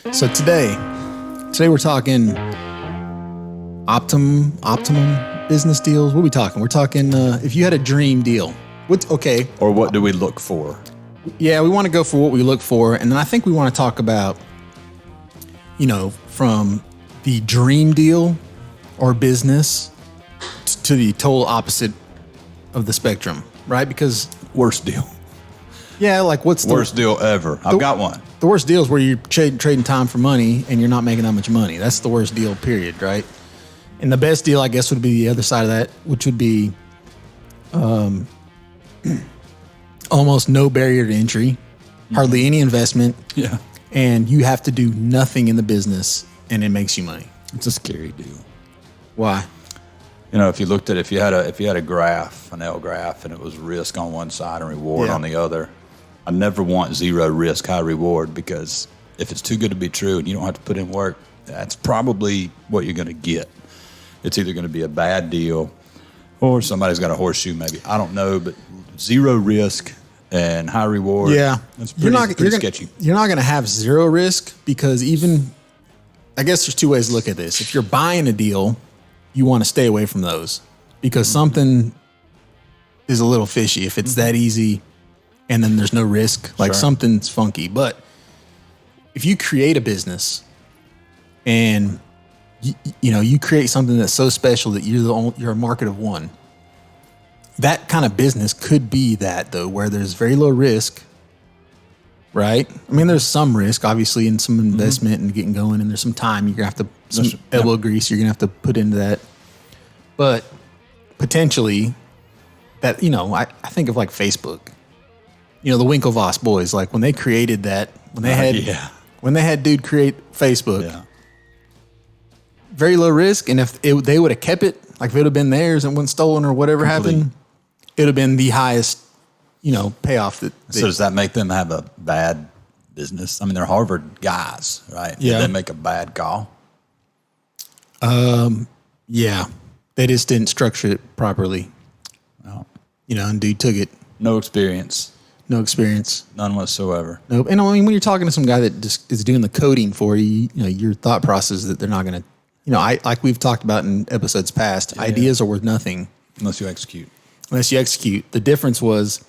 So today we're talking optimum business deals. What are we talking? We're talking if you had a dream deal. Or what do we look for? Yeah, we want to go for what we look for, and then I think we want to talk about, from the dream deal or business to the total opposite of the spectrum, right? Because Worst deal. yeah, like what's the Worst deal ever. I've got one. The worst deal is where you're trading time for money and you're not making that much money. That's the worst deal, period, right? And the best deal, I guess, would be the other side of that, which would be almost no barrier to entry, hardly any investment, Yeah. and you have to do nothing in the business, and it makes you money. It's a scary deal. Why? If you looked at if you had a graph, an L graph, and it was risk on one side and reward Yeah. on the other, I never want zero risk, high reward, because if it's too good to be true and you don't have to put in work, that's probably what you're going to get. It's either going to be a bad deal or somebody's got a horseshoe maybe. I don't know, but zero risk and high reward. Yeah. That's pretty sketchy. You're not going to have zero risk because I guess there's two ways to look at this. If you're buying a deal, you want to stay away from those because something is a little fishy. If it's that easy and then there's no risk, like something's funky. But if you create a business and you create something that's so special that you're a market of one, that kind of business could be that though, where there's very low risk, right? I mean, there's some risk, obviously, in some investment and getting going, and there's some time you're going to have to, elbow grease you're going to have to put into that. But potentially that, I think of like Facebook, the Winklevoss boys, like when they created that, when they had dude create Facebook, very low risk. And if they would have kept it, like if it would have been theirs and wasn't stolen or whatever happened, it would have been the highest, payoff. So does that make them have a bad business? I mean, they're Harvard guys, right? Yeah. Did they make a bad call? Yeah. They just didn't structure it properly. No. And dude took it. No experience. None whatsoever. Nope. And I mean, when you're talking to some guy that just is doing the coding for you, your thought process is that they're not going to, like we've talked about in episodes past, ideas are worth nothing. Unless you execute. The difference was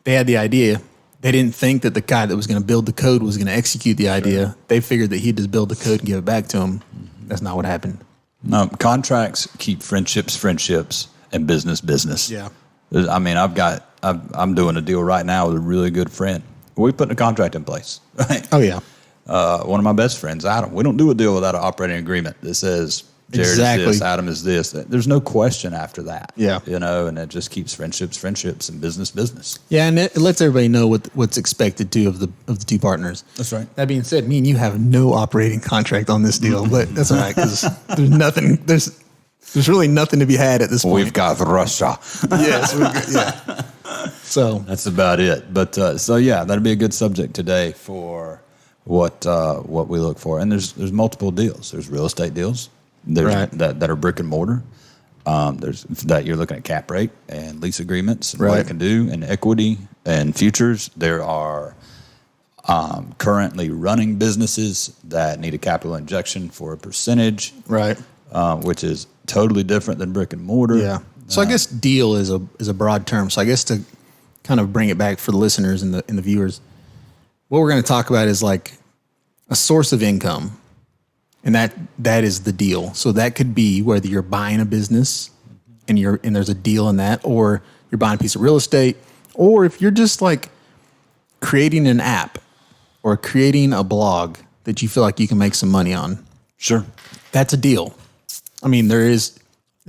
they had the idea. They didn't think that the guy that was going to build the code was going to execute the idea. They figured that he'd just build the code and give it back to him. That's not what happened. No, contracts keep friendships, and business. Yeah. I mean, I'm doing a deal right now with a really good friend. We put a contract in place, right? Oh, yeah. One of my best friends, Adam. We don't do a deal without an operating agreement that says Jared is this, Adam is this. There's no question after that. Yeah. And it just keeps friendships, and business. Yeah, and it lets everybody know what's expected too of the two partners. That's right. That being said, me and you have no operating contract on this deal, but that's all right because there's nothing. There's really nothing to be had at this point. We've got Russia. Yes. Yeah. So that's about it. But that'd be a good subject today for what we look for. And there's multiple deals. There's real estate deals. There's that are brick and mortar. There's that you're looking at cap rate and lease agreements and what it can do, and equity and futures. There are currently running businesses that need a capital injection for a percentage, which is totally different than brick and mortar. Yeah. So I guess deal is a broad term. So I guess to kind of bring it back for the listeners and the viewers, what we're going to talk about is like a source of income. And that is the deal. So that could be whether you're buying a business and there's a deal in that, or you're buying a piece of real estate, or if you're just like creating an app or creating a blog that you feel like you can make some money on. Sure. That's a deal. I mean, it's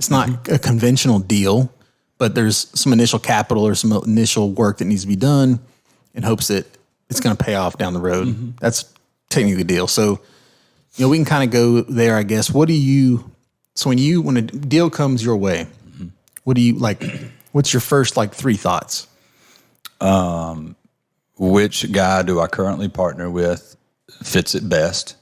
not a conventional deal, but there's some initial capital or some initial work that needs to be done in hopes that it's going to pay off down the road. That's technically the deal. So, we can kind of go there, I guess. So when a deal comes your way, what do you like? What's your first three thoughts? Which guy do I currently partner with fits it best?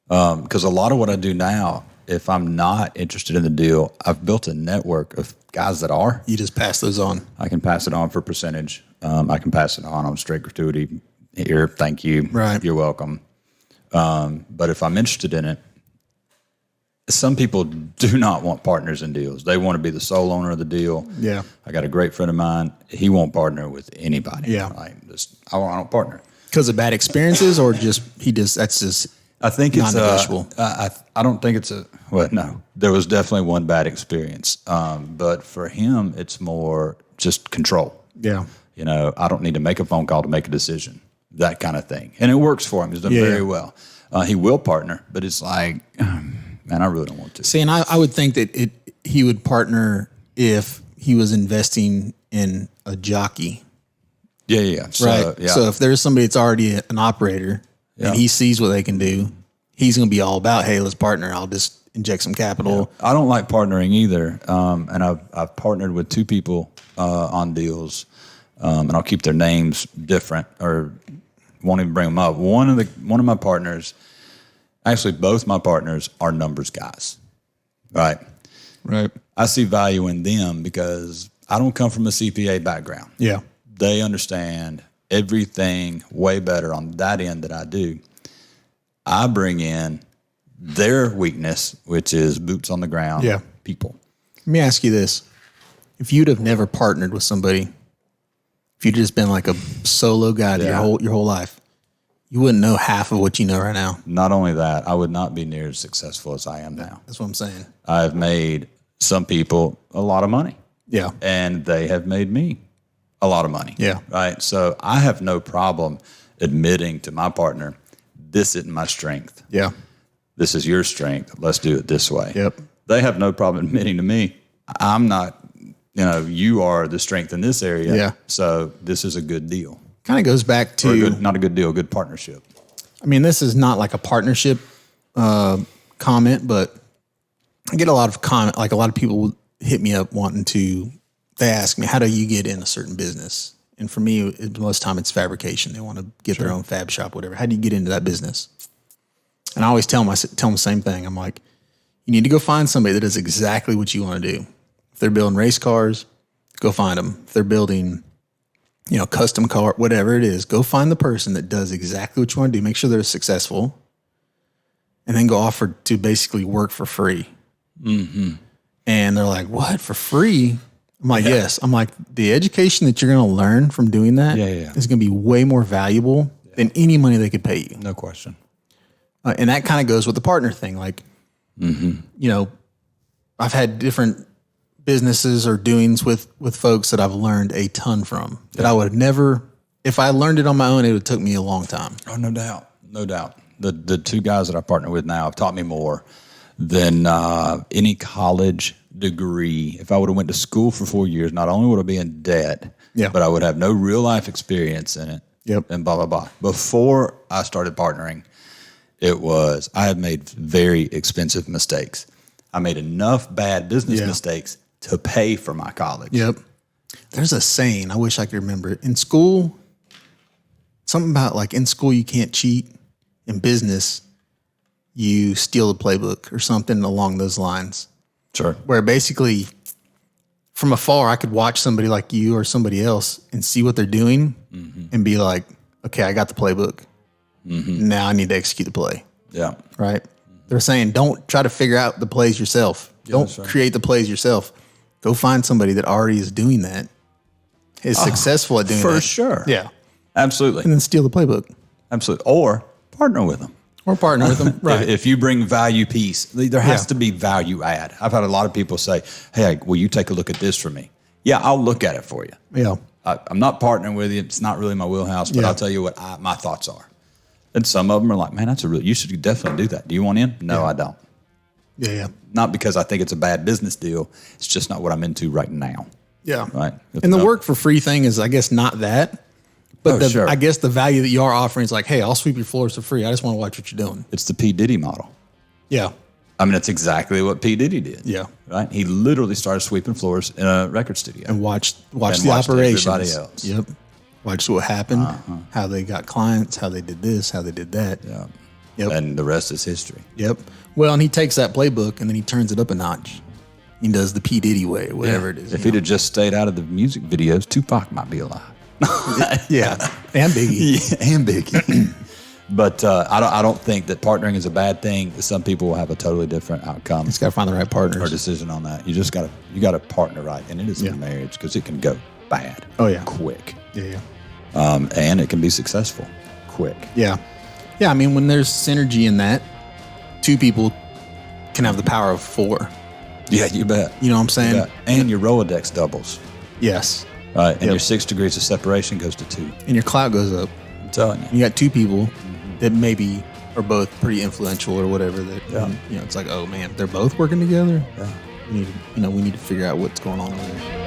Because a lot of what I do now, if I'm not interested in the deal, I've built a network of guys that are. You just pass those on. I can pass it on for percentage. I can pass it on straight gratuity. Here, thank you. Right. You're welcome. But if I'm interested in it, some people do not want partners in deals. They want to be the sole owner of the deal. Yeah. I got a great friend of mine. He won't partner with anybody. Yeah. I don't partner. Because of bad experiences, or that's just I think it's non-negotiable. I don't think it's no. There was definitely one bad experience. But for him, it's more just control. Yeah. I don't need to make a phone call to make a decision. That kind of thing. And it works for him. He's done very well. He will partner, but it's like, man, I really don't want to. See, and I would think that he would partner if he was investing in a jockey. Yeah. So, right. Yeah. So if there's somebody that's already an operator and he sees what they can do, he's going to be all about, hey, let's partner. I'll just inject some capital. Yeah. I don't like partnering either. And I've partnered with two people on deals, and I'll keep their names different or won't even bring them up. One of my partners, actually both my partners are numbers guys. Right. I see value in them because I don't come from a CPA background. Yeah. They understand everything way better on that end than I do. I bring in their weakness, which is boots on the ground people. Let me ask you this. If you'd have never partnered with somebody, if you'd just been like a solo guy your whole life, you wouldn't know half of what you know right now. Not only that, I would not be near as successful as I am now. That's what I'm saying. I've made some people a lot of money. Yeah. And they have made me a lot of money. Yeah. Right. So I have no problem admitting to my partner, this isn't my strength. Yeah. This is your strength. Let's do it this way. Yep. They have no problem admitting to me, I'm not, you are the strength in this area. Yeah. So this is a good deal. Kind of goes back to not a good deal, good partnership. I mean, this is not like a partnership comment, but I get a lot of comment. Like a lot of people hit me up they ask me, how do you get in a certain business? And for me, most time it's fabrication. They want to get their own fab shop, whatever. How do you get into that business? And I always tell them the same thing. I'm like, you need to go find somebody that does exactly what you want to do. If they're building race cars, go find them. If they're building, custom car, whatever it is, go find the person that does exactly what you want to do. Make sure they're successful, and then go offer to basically work for free. Mm-hmm. And they're like, what, for free? I'm like, yes. I'm like, the education that you're going to learn from doing that is going to be way more valuable than any money they could pay you. No question. And that kind of goes with the partner thing. Like, I've had different businesses or doings with folks that I've learned a ton from that I would have never, if I learned it on my own, it would have took me a long time. Oh, no doubt. No doubt. The two guys that I partner with now have taught me more than any college degree. If I would have went to school for 4 years, not only would I be in debt, but I would have no real life experience in it. Yep. And blah, blah, blah. Before I started partnering, I had made very expensive mistakes. I made enough bad business mistakes to pay for my college. Yep. There's a saying, I wish I could remember it. In school, something about like in school you can't cheat. In business, you steal the playbook or something along those lines. Sure. Where basically from afar, I could watch somebody like you or somebody else and see what they're doing and be like, okay, I got the playbook. Now I need to execute the play. Yeah. Right. They're saying, don't try to figure out the plays yourself. Don't create the plays yourself. Go find somebody that already is doing that, is successful at doing that. For sure. Yeah. Absolutely. And then steal the playbook. Absolutely. Or partner with them. Or partner with them. Right. If you bring value piece, there has to be value add. I've had a lot of people say, hey, will you take a look at this for me? Yeah, I'll look at it for you. Yeah. I'm not partnering with you. It's not really my wheelhouse, but I'll tell you what my thoughts are. And some of them are like, man, you should definitely do that. Do you want in? No, I don't. Yeah. Not because I think it's a bad business deal. It's just not what I'm into right now. Yeah. Right. And the work for free thing is, I guess, not that. But I guess the value that you are offering is like, hey, I'll sweep your floors for free. I just want to watch what you're doing. It's the P. Diddy model. Yeah. I mean, that's exactly what P. Diddy did. Yeah. Right? He literally started sweeping floors in a record studio. And watched the operations. Everybody else. Yep. Watched what happened, how they got clients, how they did this, how they did that. Yeah. Yep. And the rest is history. Yep. Well, and he takes that playbook and then he turns it up a notch. He does the P. Diddy way, or whatever it is. If he'd have just stayed out of the music videos, Tupac might be alive. Yeah. And Biggie. Yeah, and Biggie. But I don't think that partnering is a bad thing. Some people will have a totally different outcome. Just got to find the right partners or decision on that. You just got to partner right, and it is in marriage because it can go bad. Oh yeah, quick. Yeah. And it can be successful quick. Yeah. I mean, when there's synergy in that, two people can have the power of four. Yeah, you bet. You know what I'm saying? And your Rolodex doubles. Yes. Right. And your 6 degrees of separation goes to 2. And your clout goes up. I'm telling you. You got two people that maybe are both pretty influential or whatever. That it's like, oh man, they're both working together. Yeah. We need to figure out what's going on over there.